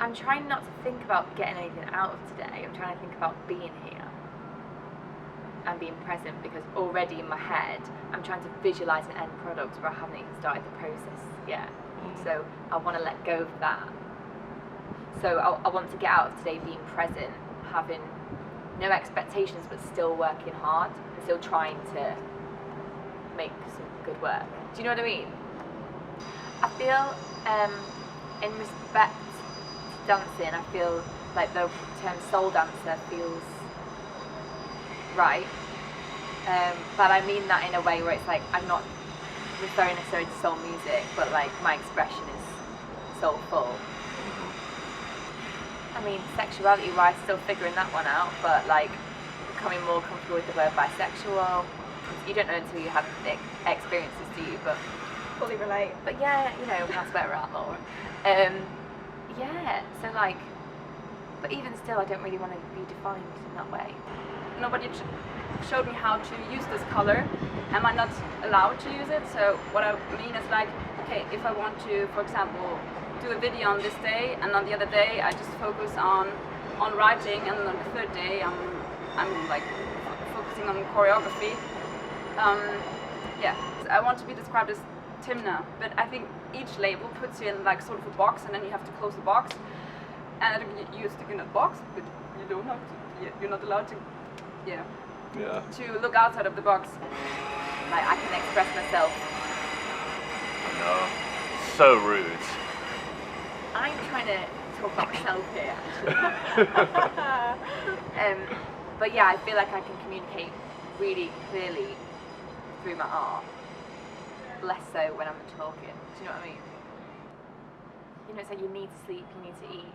I'm trying not to think about getting anything out of today. I'm trying to think about being here and being present, because already in my head I'm trying to visualise an end product where I haven't even started the process yet. So I want to let go of that. So I want to get out of today being present, having no expectations but still working hard and still trying to make some good work. Do you know what I mean? I feel in respect to dancing, I feel like the term soul dancer feels right, but I mean that in a way where it's like I'm not referring necessarily to soul music, but like my expression is soulful. I mean, sexuality wise, still figuring that one out, but like becoming more comfortable with the word bisexual. You don't know until you have experiences, do you? But Fully relate. But yeah, you know, that's where we're at, Laura. Yeah, so like, but even still, I don't really want to be defined in that way. Nobody showed me how to use this color. Am I not allowed to use it? So what I mean is like, okay, if I want to, for example, do a video on this day, and on the other day I just focus on writing, and on the third day I'm like focusing on choreography. Yeah, I want to be described as Timna, but I think each label puts you in like sort of a box, and then you have to close the box, and you're stuck in that box, but you don't have to. You're not allowed to. Yeah. To look outside of the box. Like I can express myself. No, so rude. I'm trying to talk about myself here, actually. But yeah, I feel like I can communicate really clearly through my art. Less so when I'm talking. Do you know what I mean? You know, it's like you need to sleep, you need to eat.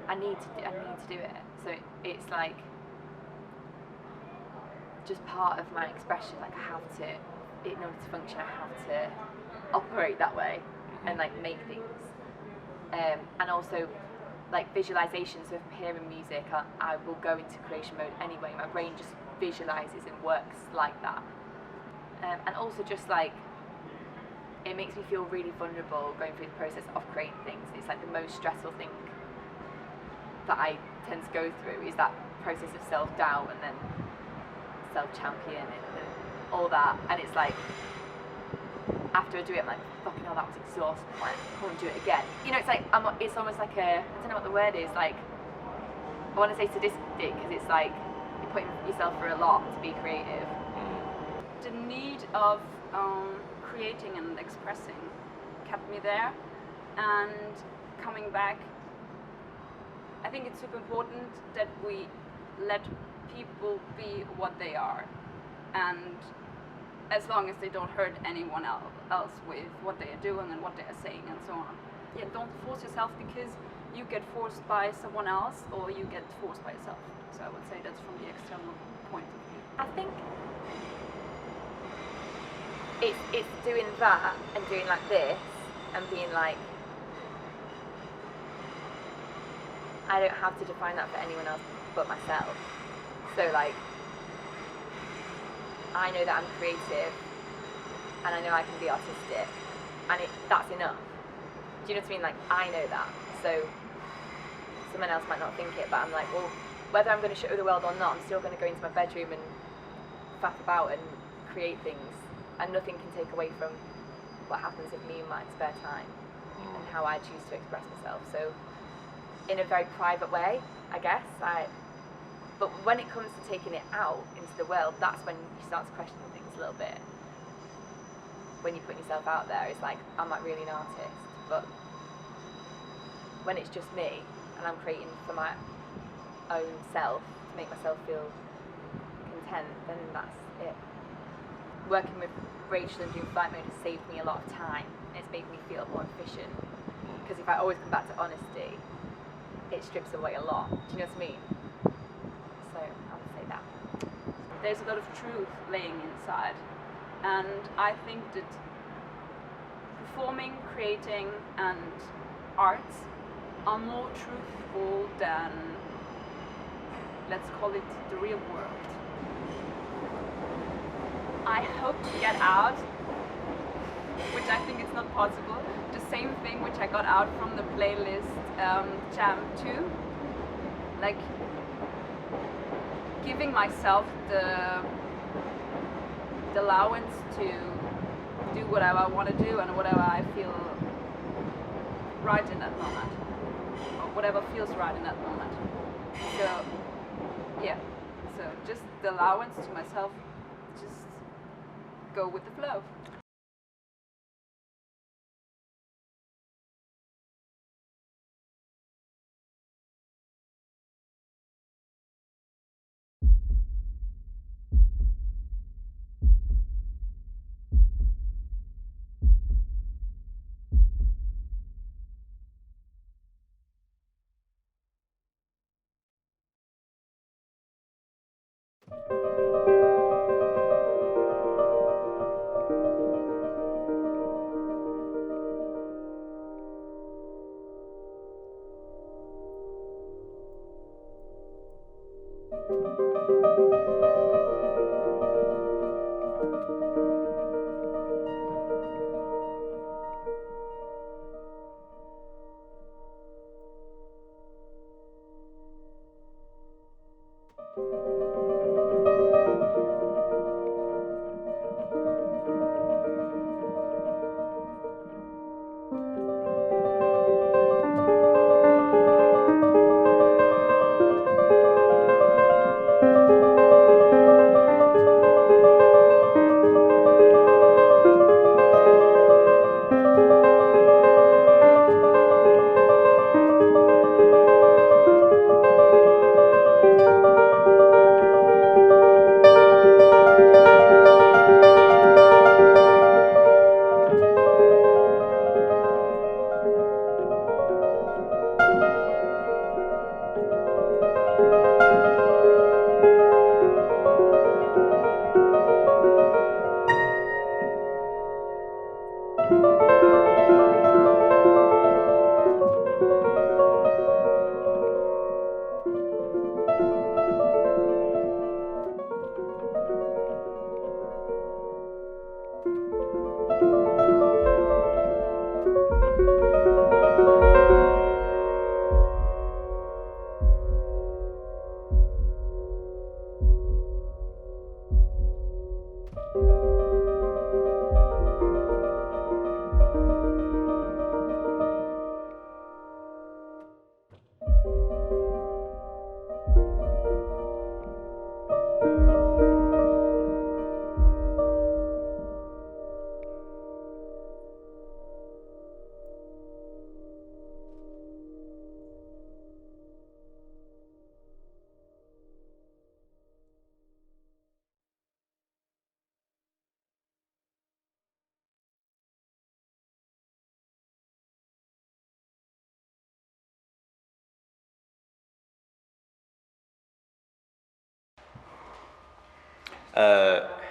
I need to do it. So it's like just part of my expression. Like I have to, in order to function, I have to operate that way and like make things. And also like visualization. So if I'm hearing music, I will go into creation mode anyway. My brain just visualizes and works like that. And also just like, it makes me feel really vulnerable going through the process of creating things. It's like the most stressful thing that I tend to go through is that process of self-doubt and then self-champion and all that. And it's like, after I do it, I'm like, fucking hell, that was exhausting. Like, I can't do it again. You know, it's like, it's almost like I don't know what the word is, like, I want to say sadistic, because it's like, you're putting yourself through a lot to be creative. The need of creating and expressing kept me there, and coming back, I think it's super important that we let people be what they are, and as long as they don't hurt anyone else with what they are doing and what they are saying and so on. Yeah, don't force yourself, because you get forced by someone else or you get forced by yourself. So I would say that's from the external point of view. I think it's doing that and doing like this and being like, I don't have to define that for anyone else but myself. So like, I know that I'm creative and I know I can be artistic, and that's enough. Do you know what I mean? Like, I know that. So someone else might not think it, but I'm like, well, whether I'm going to show the world or not, I'm still going to go into my bedroom and faff about and create things, and nothing can take away from what happens with me in my spare time and how I choose to express myself. So in a very private way, I guess. But when it comes to taking it out into the world, that's when you start to question things a little bit. When you put yourself out there, it's like, I'm not really an artist. But when it's just me and I'm creating for my own self to make myself feel content, then that's it. Working with Rachel and doing flight mode has saved me a lot of time. It's made me feel more efficient. Because if I always come back to honesty, it strips away a lot. Do you know what I mean? So I would say that. There's a lot of truth laying inside, and I think that performing, creating and arts are more truthful than, let's call it, the real world. I hope to get out which I think is not possible. The same thing which I got out from the playlist Jam 2. Like giving myself the allowance to do whatever I want to do and whatever I feel right in that moment, or whatever feels right in that moment. So yeah, so just the allowance to myself, just go with the flow.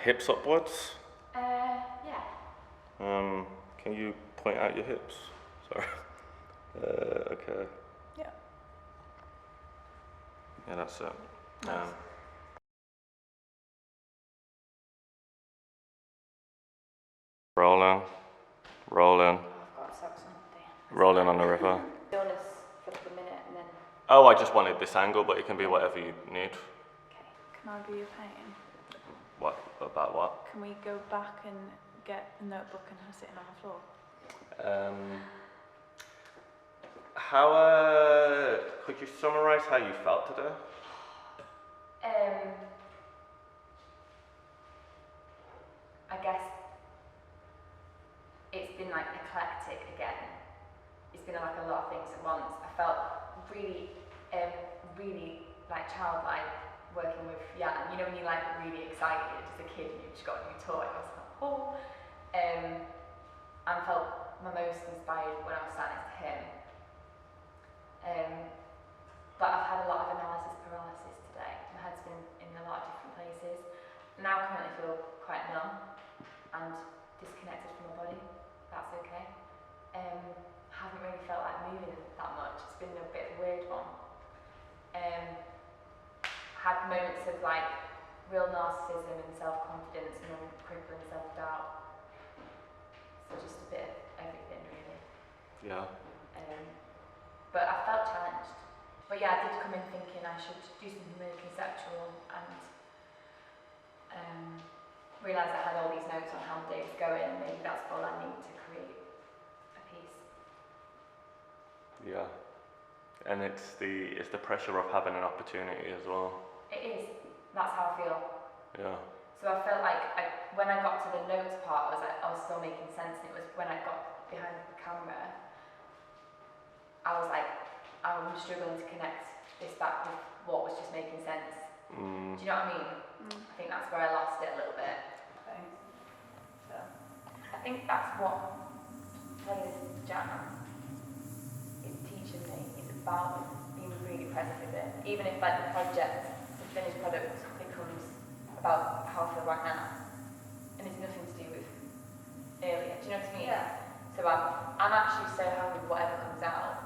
Hips upwards. Yeah. Can you point out your hips? Sorry. Okay. Yeah. Yeah, that's it. Nice. Rolling, rolling, I've got socks on there. rolling on the river. Stillness for like a minute and then. Oh, I just wanted this angle, but it can be whatever you need. Okay. Can I be your pain? What about what? Can we go back and get a notebook and her sitting on the floor? How could you summarize how you felt today? I guess it's been like eclectic again. It's been like a lot of things at once. I felt really, really like childlike working with Jan. You know when you're like really excited as a kid and you've just got a new toy. I was like, oh. And felt my most inspired when I was sat next to him. But I've had a lot of analysis paralysis today. My head's been in a lot of different places. Now I currently feel quite numb and disconnected from my body. That's okay. Haven't really felt like moving that much. It's been a bit of a weird one. Had moments of like real narcissism and self-confidence and then crippling self-doubt. So Yeah. But I felt challenged. But yeah, I did come in thinking I should do something really conceptual and realised I had all these notes on how the day was going and maybe that's all I need to create a piece. Yeah. And it's the pressure of having an opportunity as well. It is. That's how I feel. Yeah. So I felt like when I got to the notes part, I was still making sense, and it was when I got behind the camera, I was like, I'm struggling to connect this back with what was just making sense. Do you know what I mean? I think that's where I lost it a little bit. So I think that's what playing this jam is teaching me. It's about being really present with it. Even if like the project, the finished product becomes about how I feel right now, and it's nothing to do with earlier. Do you know what I mean? Yeah. So I'm actually so happy with whatever comes out.